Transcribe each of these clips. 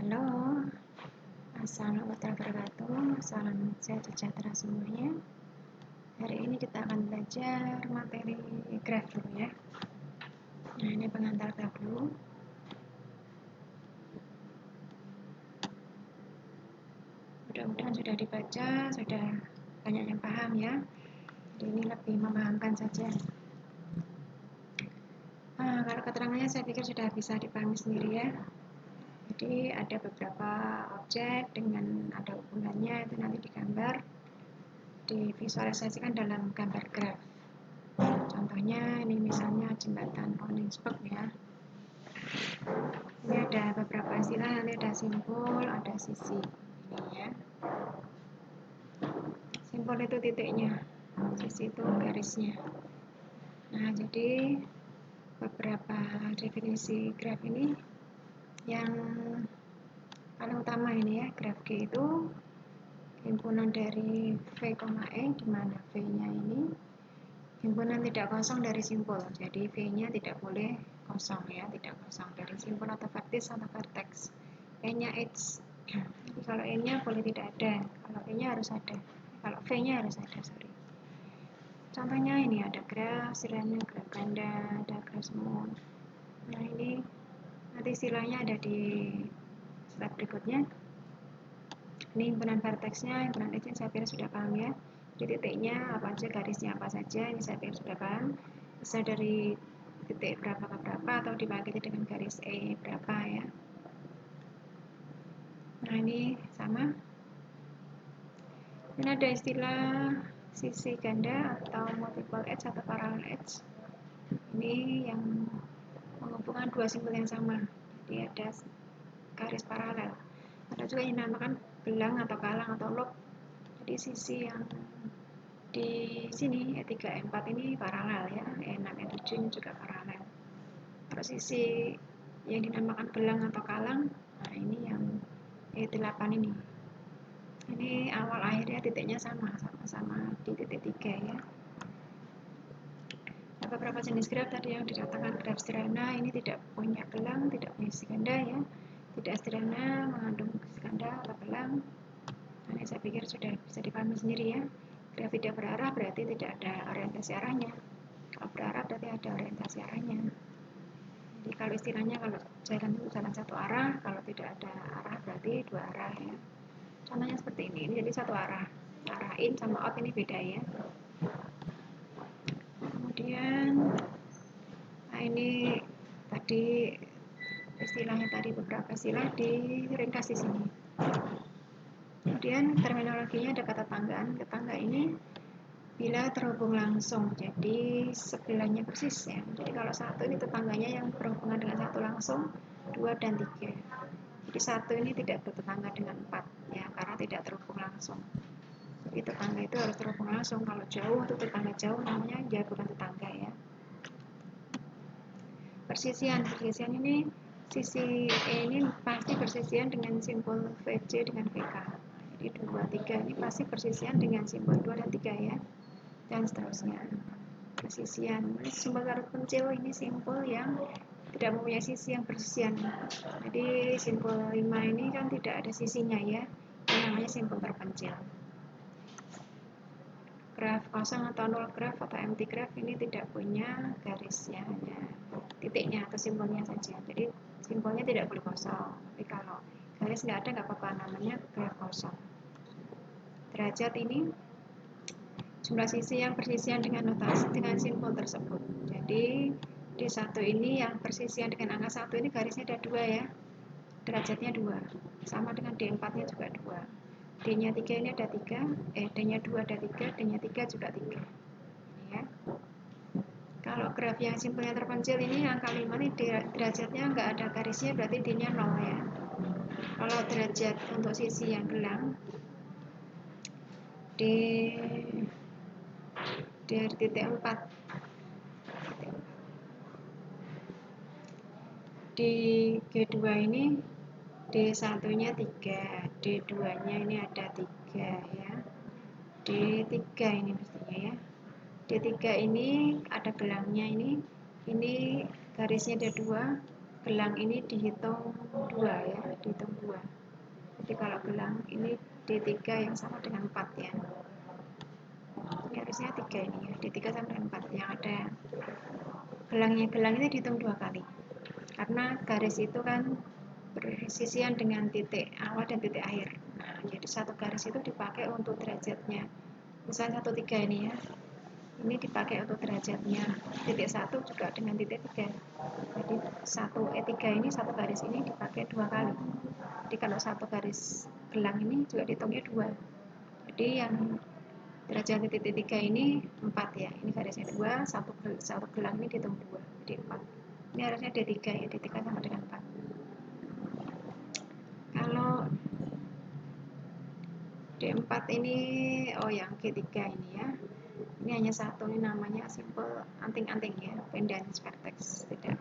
Halo, Assalamualaikum warahmatullahi wabarakatuh. Salam sehat sejahtera semuanya. Hari ini kita akan belajar materi graf dulu ya. Nah, ini pengantar graf dulu. Mudah-mudahan sudah dibaca, sudah banyak yang paham ya. Jadi ini lebih memahamkan saja. Kalau keterangannya saya pikir sudah bisa dipahami sendiri ya. Jadi ada beberapa objek dengan ada hubungannya, itu nanti digambar, divisualisasikan dalam gambar graf. Contohnya ini misalnya jembatan Koningsberg ya. Ini ada beberapa istilah, nanti ada simpul, ada sisi. Ini ya. Simpul itu titiknya, sisi itu garisnya. Nah, jadi beberapa definisi graf ini yang paling utama ini ya, graf G itu himpunan dari V, E, di mana V-nya ini himpunan tidak kosong dari simpul. Jadi V-nya tidak boleh kosong ya, tidak kosong dari simpul atau vertis atau vertex. E-nya H. Jadi kalau E-nya boleh tidak ada, kalau E-nya harus ada. Kalau V-nya harus ada, sorry. Contohnya ini ada graf, istilahnya graf ganda, ada graf semut. Nah ini nanti istilahnya ada di slide berikutnya. Ini himpunan vertexnya, himpunan H saya pikir sudah paham ya. Di titiknya apa aja, garisnya apa saja, ini saya pikir sudah paham. Bisa dari titik berapa ke berapa atau dibagi dengan garis E berapa ya. Nah ini sama. Ini ada istilah sisi ganda atau multiple edge atau parallel edge. Ini yang menghubungkan dua simpul yang sama. Jadi ada garis paralel. Ada juga yang dinamakan belang atau kalang atau loop. Jadi sisi yang di sini E3, E4 ini paralel ya, E6, E7 ini juga paralel. Kalau sisi yang dinamakan belang atau kalang, nah ini yang E8 ini. Ini awal akhirnya titiknya sama-sama di titik 3 ya. Ada beberapa jenis graf tadi yang dikatakan graf sederhana, ini tidak punya belang, tidak punya sisi ganda ya. Tidak sederhana mengandung sisi ganda atau belang. Nah, ini saya pikir sudah bisa dipahami sendiri ya. Graf tidak berarah berarti tidak ada orientasi arahnya. Kalau berarah berarti ada orientasi arahnya. Jadi kalau istilahnya kalau jalan itu jalan satu arah, kalau tidak ada arah berarti dua arah ya. Contohnya seperti ini jadi satu arah. Arah in sama out ini beda ya. Kemudian nah ini tadi istilahnya tadi beberapa istilah diringkas di sini. Kemudian terminologinya ada kata tanggaan. Tetangga ini bila terhubung langsung, jadi sebelahnya persis ya. Jadi kalau satu ini tetangganya yang berhubungan dengan satu langsung, 2 dan 3. Jadi satu ini tidak bertetangga dengan 4 ya, karena tidak terhubung langsung. Jadi tetangga itu harus terhubung langsung. Kalau jauh itu tetangga jauh namanya ya bukan tetangga ya. Persisian ini sisi E ini pasti persisian dengan simpul VC dengan VK. Jadi 2, 3 ini pasti persisian dengan simpul 2 dan 3 ya. Dan seterusnya. Persisian. Simpul terpencil ini simpul yang tidak mempunyai sisi yang persisian. Jadi simpul 5 ini kan tidak ada sisinya ya. Ini namanya simpul terpencil. Graf kosong atau nol graf atau empty graf ini tidak punya garisnya, hanya titiknya atau simbolnya saja. Jadi simbolnya tidak boleh kosong. Tapi kalau garis nggak ada nggak apa-apa, namanya graf kosong. Derajat ini jumlah sisi yang persisian dengan notasi dengan simbol tersebut. Jadi D1 ini yang persisian dengan angka 1 ini garisnya ada 2 ya. Derajatnya 2. Sama dengan D4 nya juga 2. D-nya 3 ini ada 3, D-nya 2 ada 3, D-nya 3 juga 3. Ini ya. Kalau graf yang simpelnya terpencil ini angka 5 ini derajatnya nggak ada garisnya berarti D-nya 0 ya. Kalau derajat untuk sisi yang gelang dari titik 4 di G2 ini D1 nya 3, D2 nya ini ada 3 ya, D3 ini mestinya ya. D3 ini ada gelangnya ini garisnya ada 2, gelang ini dihitung 2 ya, dihitung 2. Jadi kalau gelang ini D3 yang sama dengan 4 ya. Ini harusnya 3 ini ya, D3 sama dengan 4. Yang ada gelang ini dihitung 2 kali. Karena garis itu kan bersisian dengan titik awal dan titik akhir. Nah, jadi satu garis itu dipakai untuk derajatnya. Misalnya 13 ini ya. Ini dipakai untuk derajatnya. Titik 1 juga dengan titik 3. Jadi 1E3 ini, satu garis ini dipakai 2 kali. Jadi kalau satu garis gelang ini juga dihitungnya 2. Jadi yang derajat titik 3 ini 4 ya. Ini garisnya 2, satu gelang ini dihitung 2. Jadi 4. Ini harusnya D3 ya, D3 sama dengan 4. Kalau D4 ini, oh yang G3 ini ya. Ini hanya satu, ini namanya simple anting-anting ya, pendant vertex, tidak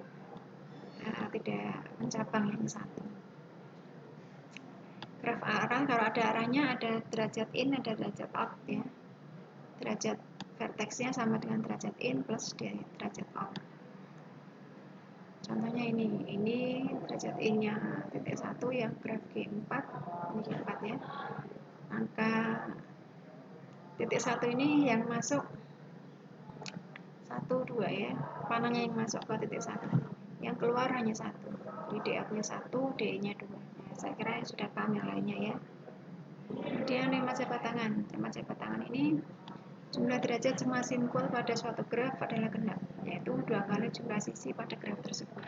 mencabang, yang satu. Graf arah, kalau ada arahnya ada derajat in, ada derajat out ya. Derajat vertexnya sama dengan derajat in plus derajat out. Contohnya ini derajat in-nya titik 1 yang graf G4, ini G4 ya. Angka titik 1 ini yang masuk 1, 2 ya, panahnya yang masuk ke titik 1, yang keluar hanya 1. Jadi DA-nya 1, DE-nya 2. Nah, saya kira sudah paham yang lainnya ya. Kemudian lemah jabat tangan. Lemah jabat tangan ini jumlah derajat semua simpul pada suatu graf adalah genap, yaitu 2 kali jumlah sisi pada graf tersebut.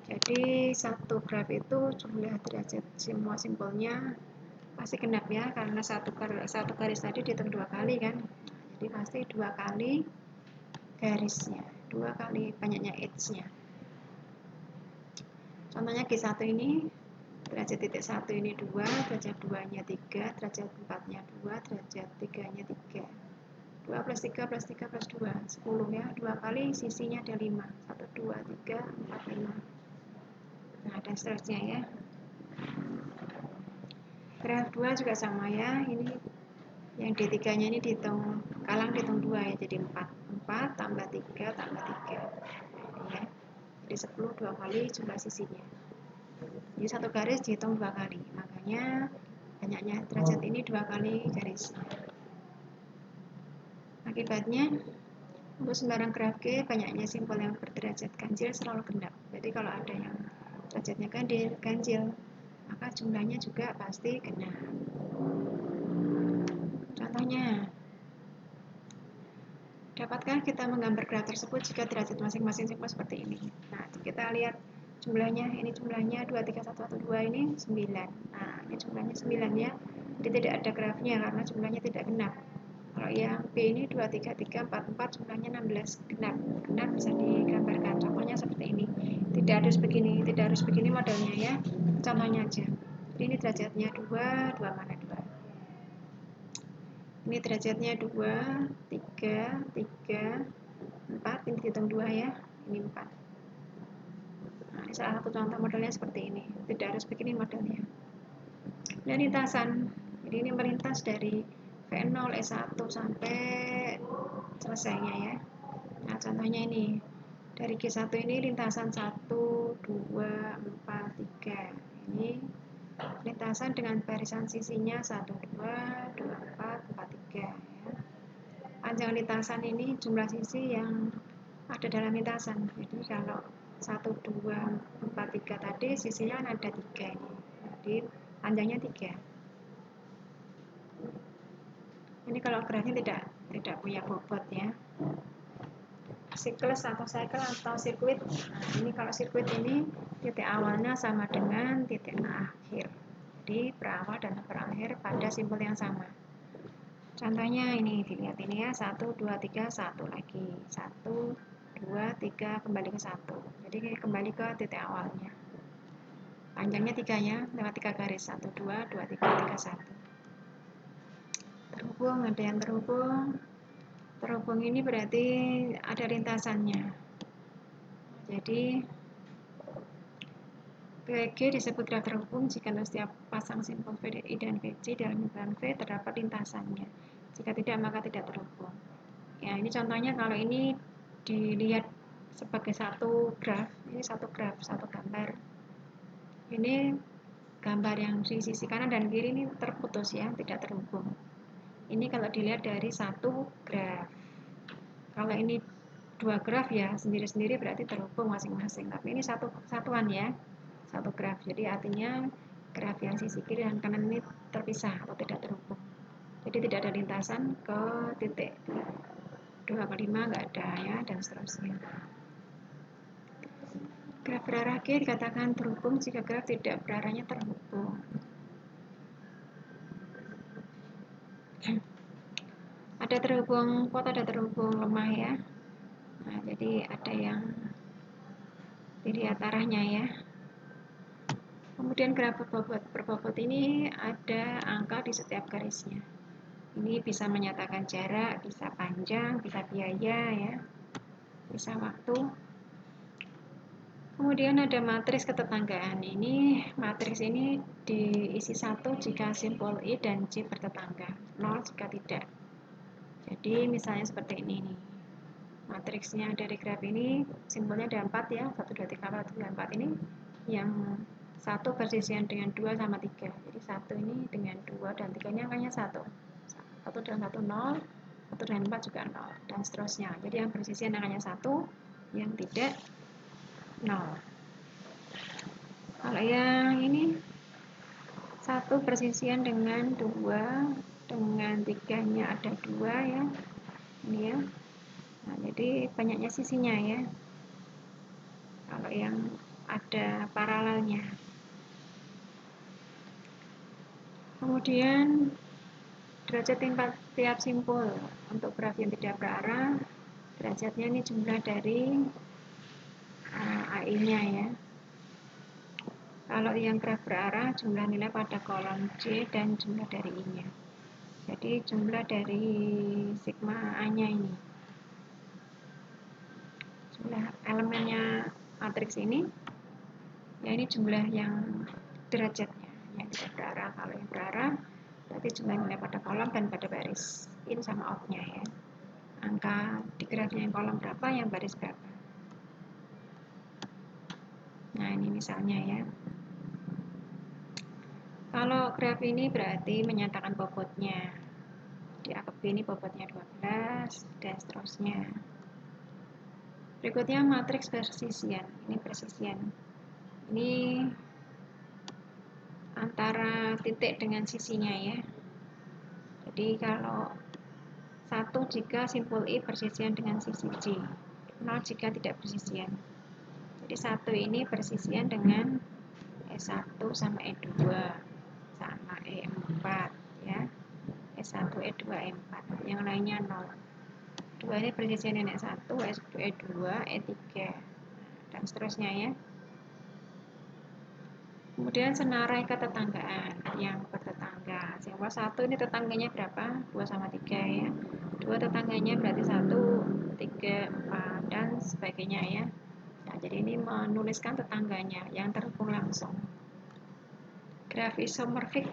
Jadi satu graf itu jumlah derajat semua simpulnya pasti genap ya, karena satu garis tadi dihitung 2 kali kan. Jadi pasti 2 kali garisnya, 2 kali banyaknya edge-nya. Contohnya G1 ini derajat titik 1 ini 2, derajat 2-nya 3, derajat 4-nya 2, derajat 3-nya 3. 2 plus 3 plus 3 plus 2, 10 ya. 2 kali sisinya ada 5. 1, 2, 3, 4, 5. Nah, dan seterusnya ya. Graf 2 juga sama ya. Ini yang D3-nya ini dihitung, kalang dihitung 2 ya, jadi 4. 4 tambah 3 tambah 3. Ya. Jadi 10 2 kali jumlah sisinya. Jadi satu garis dihitung 2 kali. Makanya banyaknya derajat ini 2 kali garisnya. Akibatnya untuk sembarang graf G, banyaknya simpul yang berderajat ganjil selalu genap. Jadi kalau ada yang derajatnya ganjil, maka jumlahnya juga pasti genap. Contohnya, dapatkah kita menggambar graf tersebut jika derajat masing-masing simpul seperti ini? Nah, kita lihat jumlahnya, ini jumlahnya 2, 3, 1, 1, 2, ini 9. Nah, ini jumlahnya 9 ya. Jadi tidak ada grafnya karena jumlahnya tidak genap. Kalau yang B ini 2, 3, 3, 4, 4, jumlahnya 16. Genap bisa digambarkan. Contohnya seperti ini. Tidak harus begini modelnya ya. Contohnya aja. Jadi ini derajatnya 2, 2 mana 2. Ini derajatnya 2, 3, 3, 4. Ini dihitung 2 ya. Ini 4. Nah, ini salah satu contoh modelnya seperti ini. Tidak harus begini modelnya. Dan lintasan. Jadi ini melintas dari V0 S1 sampai selesainya ya. Nah, contohnya ini. Dari G1 ini lintasan 1, 2, 4, 3. Ini lintasan dengan barisan sisinya 1, 2, 2, 4, 4, 3 ya. Panjang lintasan ini jumlah sisi yang ada dalam lintasan. Jadi kalau 1, 2, 4, 3 tadi sisinya ada 3 ini. Jadi panjangnya 3. Ini kalau grafnya tidak punya bobot ya. Siklus atau cycle atau sirkuit. Nah, ini kalau sirkuit ini titik awalnya sama dengan titik akhir. Jadi berawal dan berakhir pada simpul yang sama. Contohnya ini dilihat ini ya, 1, 2, 3, 1 lagi. 1, 2, 3 kembali ke 1. Jadi kembali ke titik awalnya. Panjangnya 3 ya, lewat 3 garis. 1, 2, 2, 3, 3, 1. Terhubung, ada yang terhubung. Terhubung ini berarti ada lintasannya. Jadi PG disebut graf terhubung jika setiap pasang simpul VDI dan VC dalam lingkaran V terdapat lintasannya. Jika tidak, maka tidak terhubung. Ya, ini contohnya kalau ini dilihat sebagai satu graf Ini satu graf, satu gambar. Ini gambar yang di sisi kanan dan kiri ini terputus ya, tidak terhubung. Ini kalau dilihat dari satu graf. Kalau ini dua graf ya sendiri-sendiri berarti terhubung masing-masing. Tapi ini satu satuan ya, satu graf. Jadi artinya graf yang sisi kiri dan kanan ini terpisah atau tidak terhubung. Jadi tidak ada lintasan ke titik 2 ke 5 nggak ada ya, dan seterusnya. Graf berarah G dikatakan terhubung jika graf tidak berarahnya terhubung. Ada terhubung kuat, ada terhubung lemah ya. Nah, jadi ada yang dilihat arahnya ya. Kemudian graf berbobot ini ada angka di setiap garisnya. Ini bisa menyatakan jarak, bisa panjang, bisa biaya ya, bisa waktu. Kemudian ada matriks ketetanggaan. Ini matriks ini diisi 1 jika simpul I dan J bertetangga, 0 jika tidak. Jadi misalnya seperti ini nih. Matriksnya dari graf ini simpulnya ada 4 ya, 1 2 3 4 ini yang 1 bersisian dengan 2 sama 3. Jadi 1 ini dengan 2 dan 3 ini angkanya 1. 1 dan 1 0, 1 dan 4 juga 0 dan seterusnya. Jadi yang bersisian angkanya 1, yang tidak 0. Kalau yang ini 1 bersisian dengan 2, dengan 3-nya ada 2 ya. Ini ya. Nah, jadi banyaknya sisinya ya. Kalau yang ada paralelnya. Kemudian derajat tiap simpul untuk graf yang tidak berarah, derajatnya ini jumlah dari AI-nya ya. Kalau yang graf berarah, jumlah nilai pada kolom J dan jumlah dari I-nya. Jadi jumlah dari sigma A-nya ini. Jumlah elemennya matriks ini, ya ini jumlah yang derajatnya, yang tidak berarah. Kalau yang berarah, berarti jumlah nilai pada kolom dan pada baris. In sama out-nya ya. Angka di grafnya yang kolom berapa, yang baris berapa. Nah ini misalnya ya. Kalau graf ini berarti menyatakan bobotnya. Di A ke B ini bobotnya 12 dan seterusnya. Berikutnya matriks persisian. Ini persisian. Ini antara titik dengan sisinya ya. Jadi kalau 1 jika simpul I persisian dengan sisi J, 0 jika tidak persisian. Jadi 1 ini persisian dengan E1 sama E2 sama E4 ya. E1, E2, E4. Yang lainnya 0. 2 ini persisian dengan E1, E2, E3 dan seterusnya ya. Kemudian senarai ketetanggaan yang bertetangga. Simpul 1 ini tetangganya berapa? 2 sama 3 ya. 2 tetangganya berarti 1, 3, 4 dan sebagainya ya. Nah, jadi ini menuliskan tetangganya yang terhubung langsung. Graf isomorfik.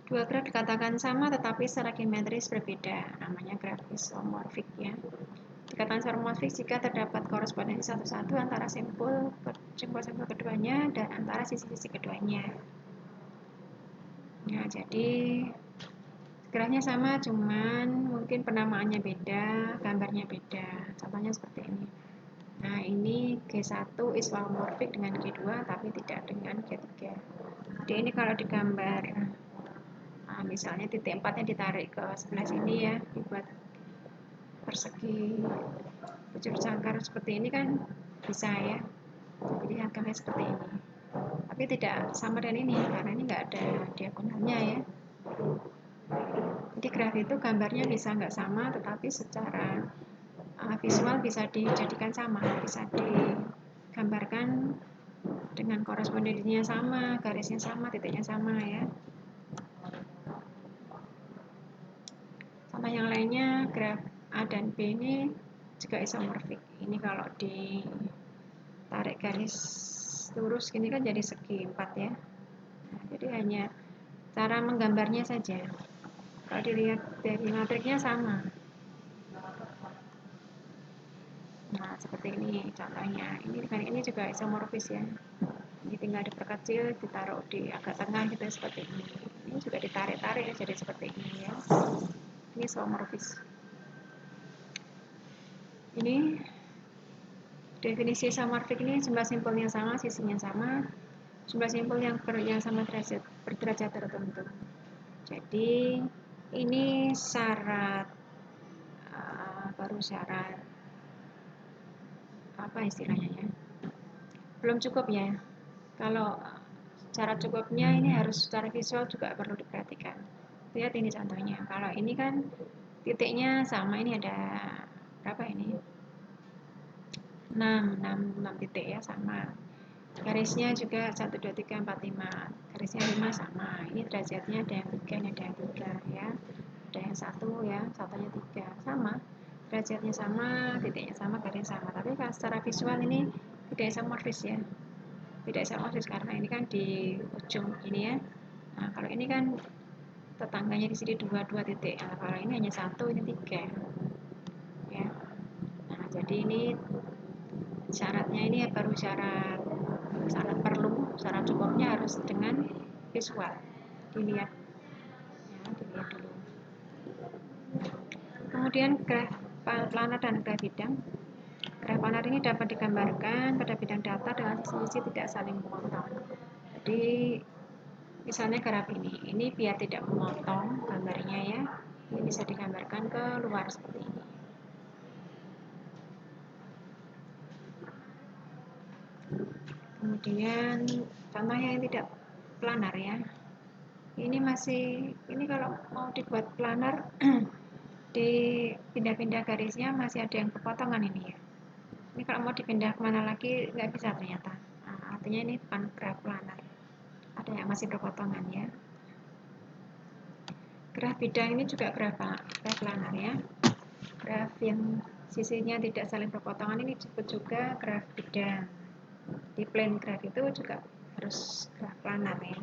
Dua graf dikatakan sama tetapi secara geometris berbeda. Namanya graf isomorfik ya. Dikatakan isomorfik jika terdapat korespondensi satu-satu antara simpul keduanya dan antara sisi-sisi keduanya. Nah, jadi grafnya sama, cuman mungkin penamaannya beda, gambarnya beda. Contohnya seperti ini. Nah, ini G1 isomorfik dengan G2 tapi tidak dengan G3. Jadi ini kalau digambar, misalnya titik 4-nya ditarik ke sebelah sini ya, dibuat persegi bujur jangkar seperti ini kan bisa ya. Jadi gambarnya seperti ini. Tapi tidak sama dengan ini karena ini nggak ada diagonalnya ya. Jadi graf itu gambarnya bisa nggak sama, tetapi secara visual bisa dijadikan sama, bisa digambarkan dengan korespondensinya sama, garisnya sama, titiknya sama ya. Contoh yang lainnya, graf A dan B ini juga isomorfik. Ini kalau ditarik garis lurus gini kan jadi segi 4 ya. Nah, jadi hanya cara menggambarnya saja. Kalau dilihat dari matriksnya sama. Nah, seperti seperti ini contohnya. Ini juga isomorfis ya. Ini tinggal diperkecil, ditaruh di agak tengah gitu seperti ini. Ini juga ditarik-tarik jadi seperti ini ya. Ini isomorfis. Ini definisi isomorfik ini jumlah simpulnya sama, sisinya sama, jumlah simpul yang sama berderajat tertentu. Jadi ini syarat baru syarat apa istilahnya ya? Belum cukup ya. Kalau cara cukupnya ini harus secara visual juga perlu diperhatikan. Lihat ini contohnya. Kalau ini kan titiknya sama, ini ada berapa ini? 6 titik ya sama. Garisnya juga 1, 2, 3, 4, 5. Garisnya 5 sama. Ini derajatnya ada yang 3, ini ada yang 3 ya. Ada yang 1 ya, satunya 3. Sama. Derajatnya sama, titiknya sama, garisnya sama. Tapi kalau secara visual ini tidak isomorfis ya. Tidak isomorfis karena ini kan di ujung ini ya. Nah, kalau ini kan tetangganya di sini 2 titik. Nah, kalau ini hanya 1, ini 3. Ya. Nah, jadi ini syaratnya ini baru syarat syarat cukupnya harus dengan visual. Dilihat. Ya, dilihat dulu. Kemudian graf planar dan graf bidang. Graf planar ini dapat digambarkan pada bidang data dengan sisi-sisi tidak saling memotong. Jadi misalnya graf ini biar tidak memotong gambarnya ya, ini bisa digambarkan ke luar seperti ini. Kemudian contohnya yang tidak planar ya. Ini kalau mau dibuat planar di pindah-pindah garisnya masih ada yang kepotongan ini ya. Ini kalau mau dipindah kemana lagi nggak bisa ternyata. Nah, artinya ini bukan graf planar. Ada yang masih berpotongan ya. Graf bidang ini juga graf planar ya. Graf yang sisinya tidak saling berpotongan ini disebut juga graf bidang. Di plane graf itu juga harus graf planar ya.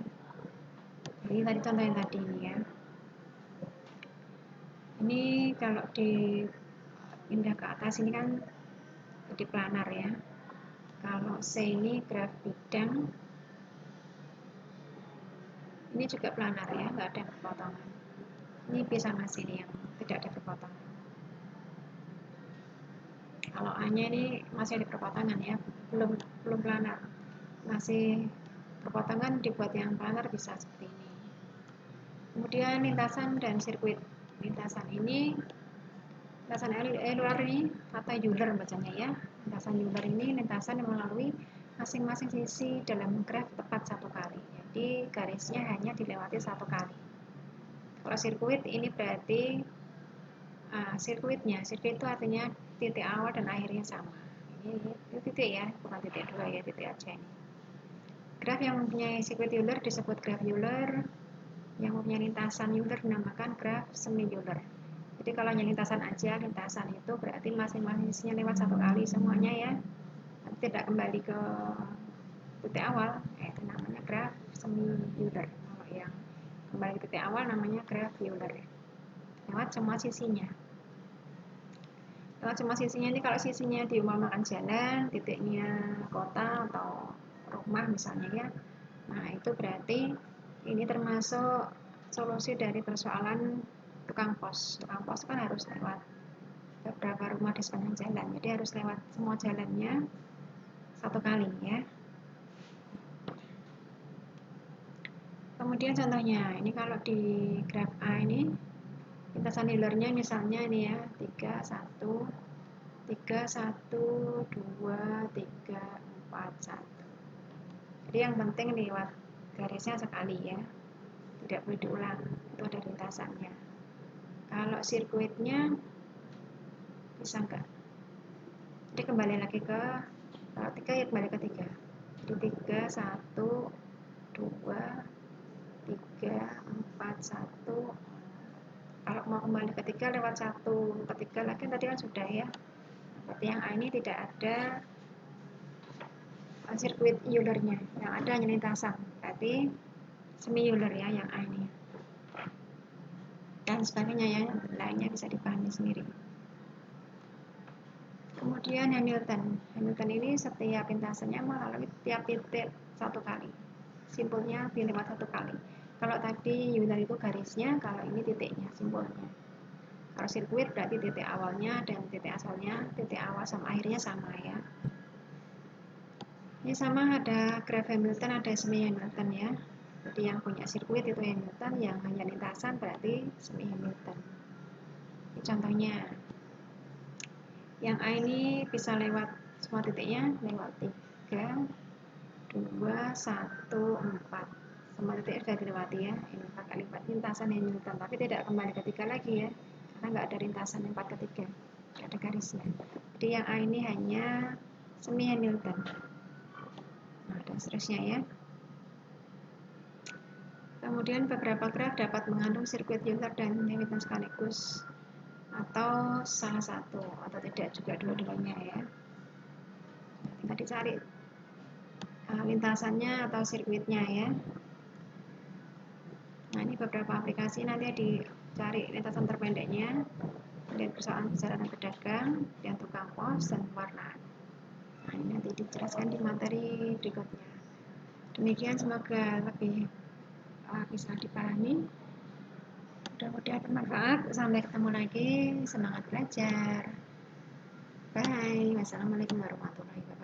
Jadi tadi contoh yang tadi ini ya. Ini kalau dipindah ke atas ini kan jadi planar ya. Kalau C ini graf bidang, ini juga planar ya, nggak ada perpotongan. Ini B sama C ini yang tidak ada perpotongan. Kalau A-nya ini masih ada perpotongan ya, belum planar. Masih perpotongan dibuat yang planar bisa seperti ini. Kemudian lintasan dan sirkuit. Lintasan Euler ini atau Euler bacanya ya. Lintasan Euler ini lintasan yang melalui masing-masing sisi dalam graf tepat satu kali. Jadi garisnya hanya dilewati satu kali. Kalau sirkuit ini berarti sirkuit itu artinya titik awal dan akhirnya sama. Ini titik ya, bukan titik 2 ya, titik aja ini. Graf yang mempunyai sirkuit Euler disebut graf Euler. Yang mempunyai lintasan Euler dinamakan graf semi Euler. Jadi kalau hanya lintasan aja, lintasan itu berarti masing-masing sisinya lewat satu kali semuanya ya. Tidak kembali ke titik awal, itu namanya graf semi Euler. Kalau yang kembali ke titik awal namanya graf Euler. Lewat semua sisinya. Lewat semua sisinya ini kalau sisinya diumpamakan jalan, titiknya kota atau rumah misalnya ya. Nah, itu berarti ini termasuk solusi dari persoalan tukang pos. Tukang pos kan harus lewat beberapa rumah di sepanjang jalan, jadi harus lewat semua jalannya satu kali ya. Kemudian contohnya, ini kalau di graf A ini lintasan Eulernya misalnya ini ya 3, 1, 3, 1, 2, 3, 4, 1. Jadi yang penting lewat garisnya sekali ya, tidak boleh diulang, itu ada lintasannya. Kalau sirkuitnya bisa enggak? Jadi kembali lagi ke 3 ya, kembali ke 3. Jadi 3, 1, 2, 3, 4, 1. Kalau mau kembali ke 3 lewat 1 ke 3 lagi tadi kan sudah ya. Berarti yang A ini tidak ada sirkuit Eulernya, yang ada hanya lintasan. Berarti semi Euler ya yang A ini. Dan sebagainya ya, lainnya bisa dipahami sendiri. Kemudian Hamilton. Hamilton ini setiap lintasannya melalui tiap titik satu kali. Simpulnya dilewat satu kali. Kalau tadi Euler itu garisnya, kalau ini titiknya, simpulnya. Kalau sirkuit berarti titik awalnya dan titik asalnya, titik awal sama akhirnya sama ya. Ini sama ada graf Hamilton, ada semi Hamilton ya. Jadi yang punya sirkuit itu Hamilton, yang hanya lintasan berarti semi Hamilton. Ini contohnya. Yang A ini bisa lewat semua titiknya, lewat 3, 2, 1, 4. Semua titik sudah dilewati ya. Ini 4 kali 4 lintasan Hamilton, tapi tidak kembali ke 3 lagi ya. Karena nggak ada lintasan 4 ke 3. Nggak ada garisnya. Jadi yang A ini hanya semi Hamilton. Nah, dan seterusnya ya. Kemudian beberapa graf dapat mengandung sirkuit Euler dan Hamilton sekaligus, atau salah satu, atau tidak juga dua-duanya ya. Tinggal dicari lintasannya atau sirkuitnya ya. Nah, ini beberapa aplikasi, nanti dicari lintasan terpendeknya, dan persoalan bicara dan pedagang, dan tukang pos, dan warna. Nah, ini nanti dijelaskan di materi berikutnya. Demikian, semoga lebih bisa dipahami. Mudah-mudahan bermanfaat. Sampai ketemu lagi. Semangat belajar. Bye. Wassalamualaikum warahmatullahi wabarakatuh.